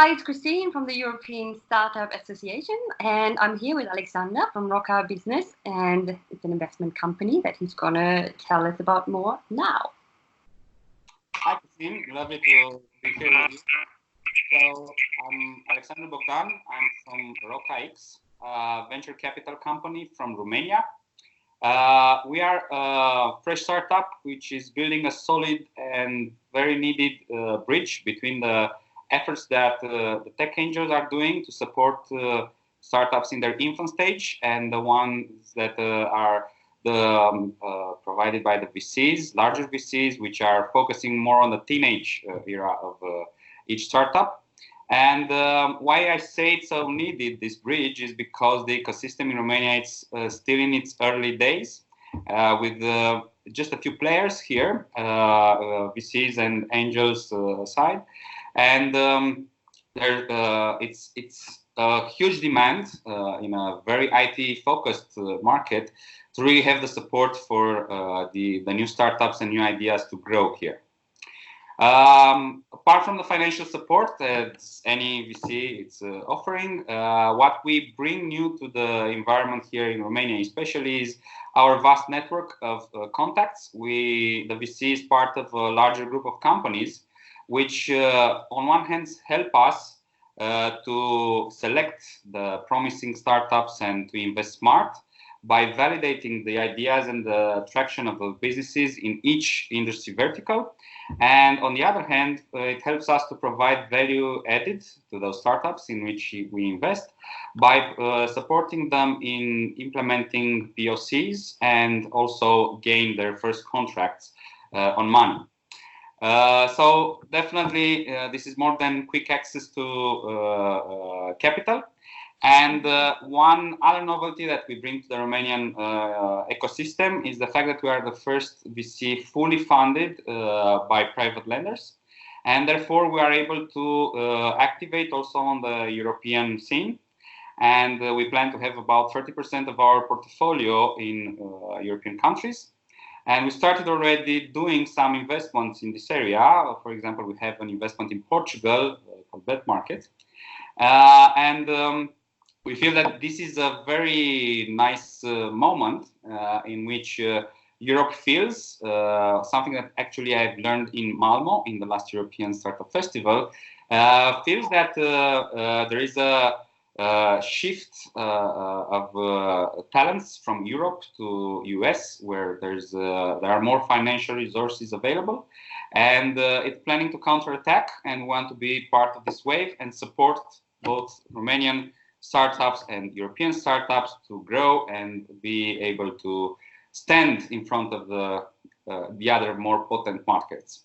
Hi, it's Christine from the European Startup Association, and I'm here with Alexander from Roca Business, and it's an investment company that he's going to tell us about more now. Hi, Christine. Lovely to be here with you. So, I'm Alexandru Bogdan. I'm from Roca X, a venture capital company from Romania. We are a fresh startup which is building a solid and very needed bridge between the efforts that the tech angels are doing to support startups in their infant stage and the ones that are provided by the VCs, larger VCs, which are focusing more on the teenage era of each startup. And why I say it's so needed, this bridge, is because the ecosystem in Romania is still in its early days, with just a few players here, VCs and angels side, and it's a huge demand in a very IT-focused market to really have the support for the new startups and new ideas to grow here. Apart from the financial support that any VC is offering, what we bring new to the environment here in Romania especially is our vast network of contacts. The VC is part of a larger group of companies which on one hand help us to select the promising startups and to invest smart by validating the ideas and the traction of the businesses in each industry vertical. And on the other hand, it helps us to provide value added to those startups in which we invest by supporting them in implementing POCs and also gain their first contracts on money. So definitely this is more than quick access to capital. And one other novelty that we bring to the Romanian ecosystem is the fact that we are the first VC fully funded by private lenders. And therefore, we are able to activate also on the European scene. And we plan to have about 30% of our portfolio in European countries. And we started already doing some investments in this area. For example, we have an investment in Portugal called Bet Market. We feel that this is a very nice moment in which Europe feels something that actually I've learned in Malmo in the last European Startup Festival, feels that there is a shift of talents from Europe to US, where there are more financial resources available, and it's planning to counterattack and want to be part of this wave and support both Romanian startups and European startups to grow and be able to stand in front of the other more potent markets.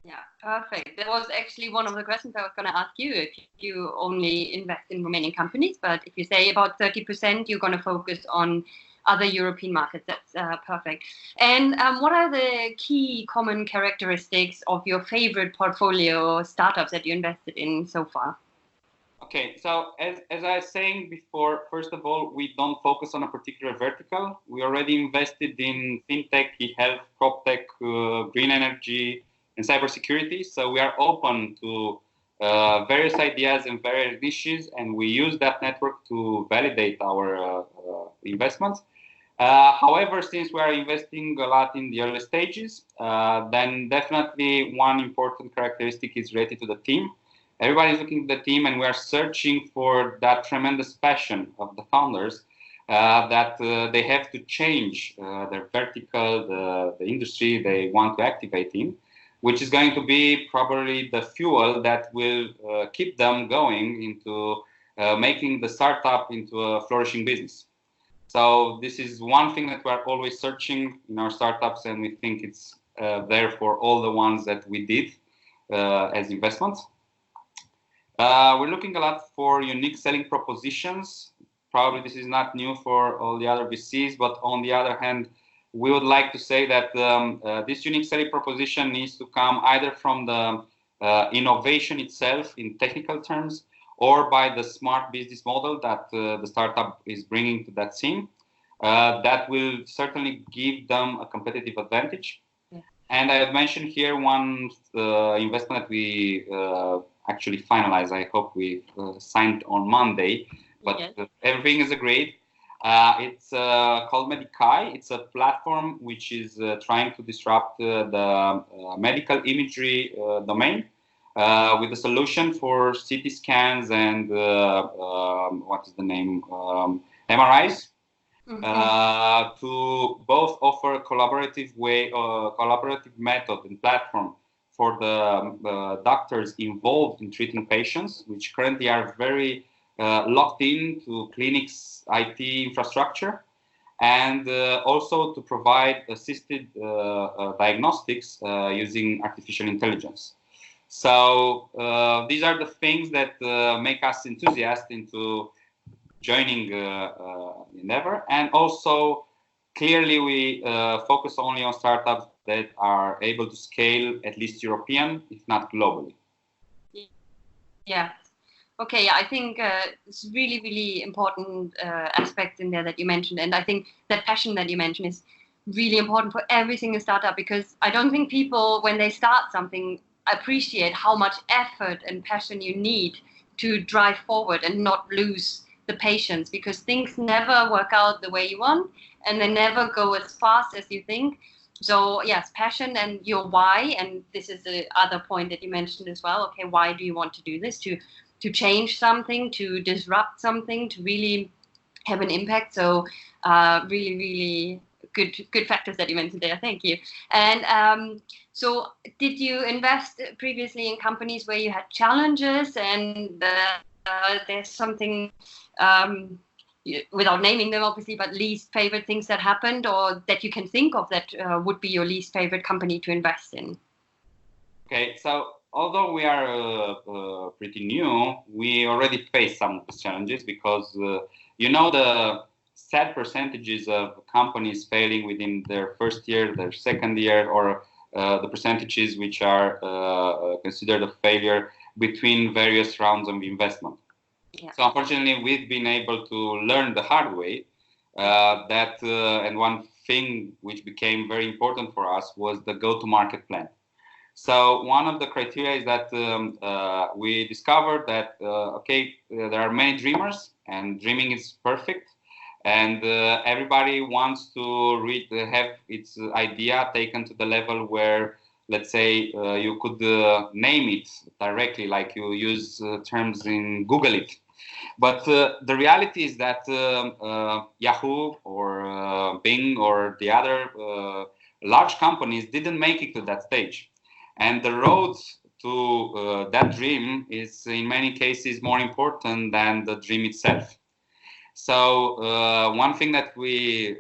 Yeah, perfect. That was actually one of the questions I was going to ask you, if you only invest in Romanian companies, but if you say about 30%, you're going to focus on other European markets. That's perfect. And what are the key common characteristics of your favorite portfolio startups that you invested in so far? Okay, so as I was saying before, first of all, we don't focus on a particular vertical. We already invested in fintech, e-health, crop tech, green energy, and cybersecurity. So we are open to various ideas and various niches, and we use that network to validate our investments. However, since we are investing a lot in the early stages, then definitely one important characteristic is related to the team. Everybody is looking at the team, and we are searching for that tremendous passion of the founders that they have to change their vertical, the industry they want to activate in, which is going to be probably the fuel that will keep them going into making the startup into a flourishing business. So this is one thing that we're always searching in our startups, and we think it's there for all the ones that we did as investments. We're looking a lot for unique selling propositions. Probably this is not new for all the other VCs, but on the other hand, we would like to say that this unique selling proposition needs to come either from the innovation itself in technical terms, or by the smart business model that the startup is bringing to that scene. That will certainly give them a competitive advantage. Yeah. And I have mentioned here one investment that we actually finalized. I hope we signed on Monday, but Yes. Everything is agreed. It's called Medikai. It's a platform which is trying to disrupt the medical imagery domain with a solution for CT scans and what is the name? MRIs. To both offer a collaborative method and platform for the doctors involved in treating patients, which currently are very locked into clinics' IT infrastructure, and also to provide assisted diagnostics using artificial intelligence. So these are the things that make us enthusiastic into joining Endeavor, and also clearly we focus only on startups that are able to scale at least European, if not globally. Yeah. Okay. Yeah, I think it's really, really important aspect in there that you mentioned, and I think that passion that you mentioned is really important for every single startup, because I don't think people, when they start something, appreciate how much effort and passion you need to drive forward and not lose the patience, because things never work out the way you want and they never go as fast as you think. So yes, passion and your why, and this is the other point that you mentioned as well. Okay, why do you want to do this? To change something, to disrupt something, to really have an impact. So really, really good factors that you mentioned there. Thank you. And so did you invest previously in companies where you had challenges and there's something, without naming them obviously, but least favorite things that happened or that you can think of that would be your least favorite company to invest in? Okay, so although we are pretty new, we already faced some of these challenges because, the sad percentages of companies failing within their first year, their second year, or the percentages which are considered a failure between various rounds of investment. Yeah. So unfortunately, we've been able to learn the hard way and one thing which became very important for us was the go-to-market plan. So one of the criteria is that we discovered that, there are many dreamers and dreaming is perfect. And everybody wants to have its idea taken to the level where, let's say, you could name it directly, like you use terms in Google it. But the reality is that Yahoo or Bing or the other large companies didn't make it to that stage. And the road to that dream is in many cases more important than the dream itself. So one thing that we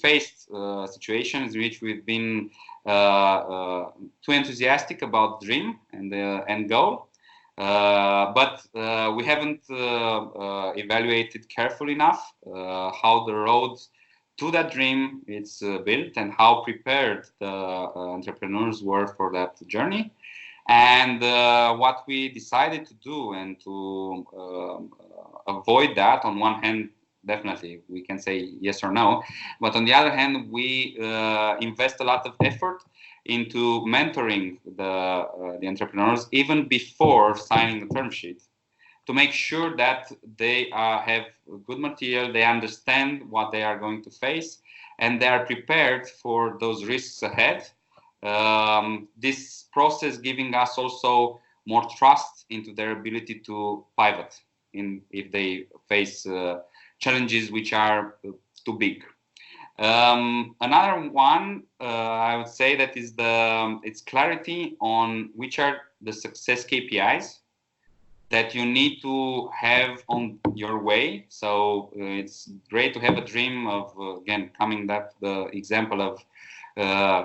faced situations in which we've been too enthusiastic about dream and end goal, but we haven't evaluated carefully enough how the road to that dream is built and how prepared the entrepreneurs were for that journey. And what we decided to do and to avoid that, on one hand, definitely we can say yes or no, but on the other hand, we invest a lot of effort into mentoring the entrepreneurs even before signing the term sheet, to make sure that they have good material, they understand what they are going to face, and they are prepared for those risks ahead. This process giving us also more trust into their ability to pivot if they face challenges which are too big. Another one, I would say, that is it's clarity on which are the success KPIs that you need to have on your way. So it's great to have a dream of, again, coming back to the example of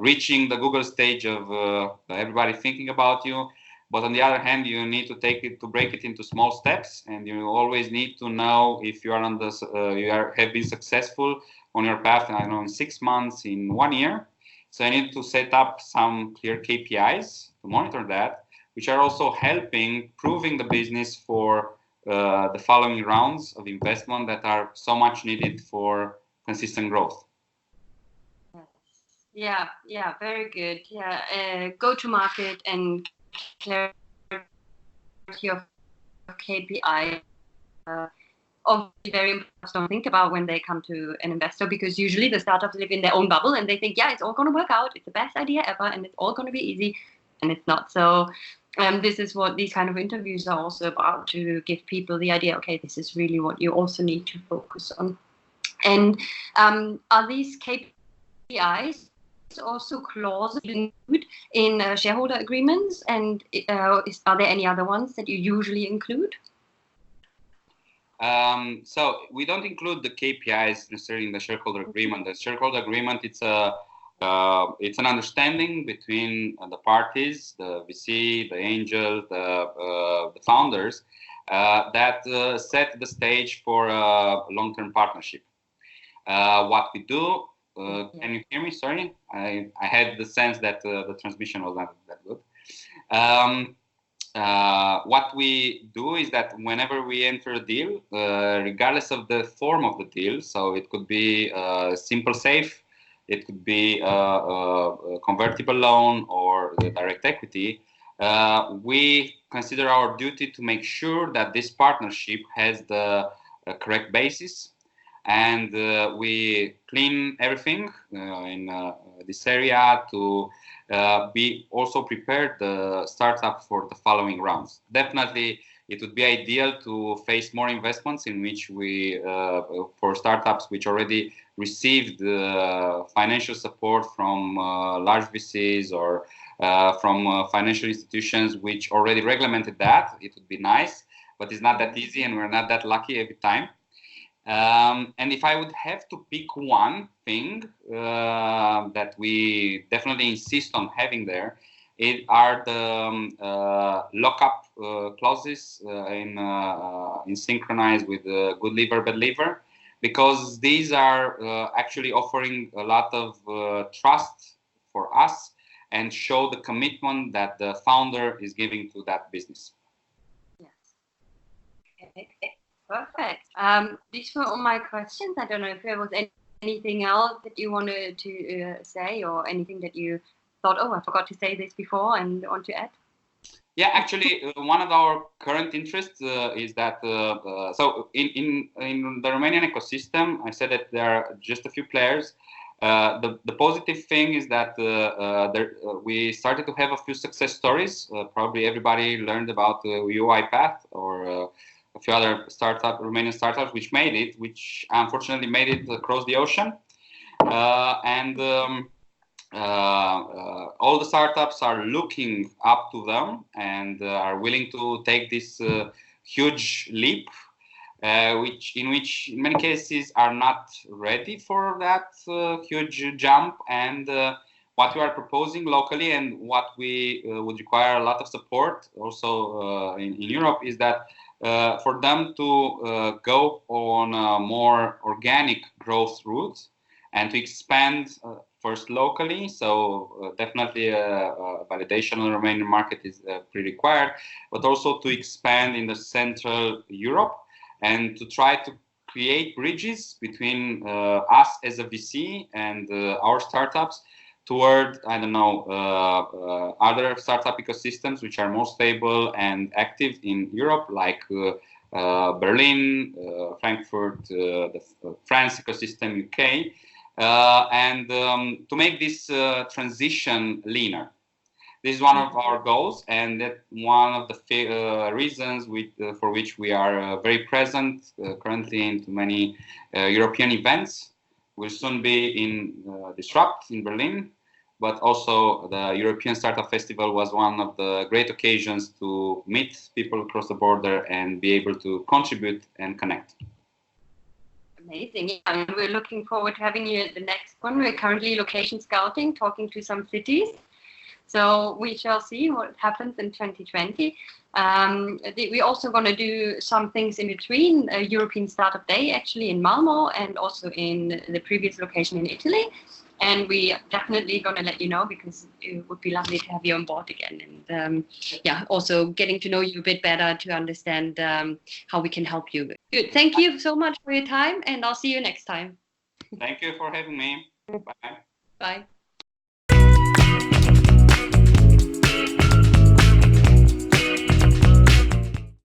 reaching the Google stage of everybody thinking about you. But on the other hand, you need to break it into small steps, and you always need to know if you are have been successful on your path, I don't know, in 6 months, in 1 year. So I need to set up some clear KPIs to monitor that, which are also proving the business for the following rounds of investment that are so much needed for consistent growth. Yeah, very good. Yeah, go to market and clarity of KPI. Obviously very important to think about when they come to an investor, because usually the startups live in their own bubble and they think, yeah, it's all going to work out. It's the best idea ever and it's all going to be easy. And it's not. So this is what these kind of interviews are also about, to give people the idea, okay, this is really what you also need to focus on. And are these KPIs also clauses include in shareholder agreements? And are there any other ones that you usually include? So we don't include the KPIs necessarily in the shareholder agreement. The shareholder agreement, it's an understanding between the parties, the VC, the angel, the founders, that set the stage for a long-term partnership. What we do, can you hear me? Sorry, I had the sense that the transmission was not that good. What we do is that whenever we enter a deal, regardless of the form of the deal, so it could be a simple safe, it could be a convertible loan or the direct equity, we consider our duty to make sure that this partnership has the correct basis, and we clean everything in this area to be also prepared the startup for the following rounds. Definitely, it would be ideal to face more investments in which we, for startups which already received financial support from large VCs or from financial institutions which already regulated that. It would be nice, but it's not that easy and we're not that lucky every time. And if I would have to pick one thing that we definitely insist on having there, it are the lockup clauses in synchronized with good liver, bad liver, because these are actually offering a lot of trust for us and show the commitment that the founder is giving to that business. Yes. Okay. Perfect. These were all my questions. I don't know if there was anything else that you wanted to say, or anything that you thought, oh, I forgot to say this before and want to add. Yeah, actually, one of our current interests is that, so in the Romanian ecosystem, I said that there are just a few players. The positive thing is that we started to have a few success stories. Probably everybody learned about UiPath or a few other Romanian startups which made it, which unfortunately made it across the ocean. All the startups are looking up to them and are willing to take this huge leap, which in many cases are not ready for that huge jump. And what we are proposing locally and what we would require a lot of support also in Europe is that for them to go on a more organic growth route and to expand first locally. So definitely validation on the Romanian market is pre-required, but also to expand in the Central Europe and to try to create bridges between us as a VC and our startups toward, I don't know, other startup ecosystems which are more stable and active in Europe, like Berlin, Frankfurt, the France ecosystem, UK, and to make this transition leaner. This is one of our goals, and that one of the reasons for which we are very present currently into many European events. We'll soon be in Disrupt in Berlin, but also the European Startup Festival was one of the great occasions to meet people across the border and be able to contribute and connect. Amazing. Yeah, I mean, we're looking forward to having you at the next one. We're currently location scouting, talking to some cities. So we shall see what happens in 2020. We're also going to do some things in between, a European Startup Day actually in Malmo and also in the previous location in Italy. And we definitely going to let you know, because it would be lovely to have you on board again. And yeah, also getting to know you a bit better to understand how we can help you. Good. Thank you so much for your time, and I'll see you next time. Thank you for having me. Bye. Bye.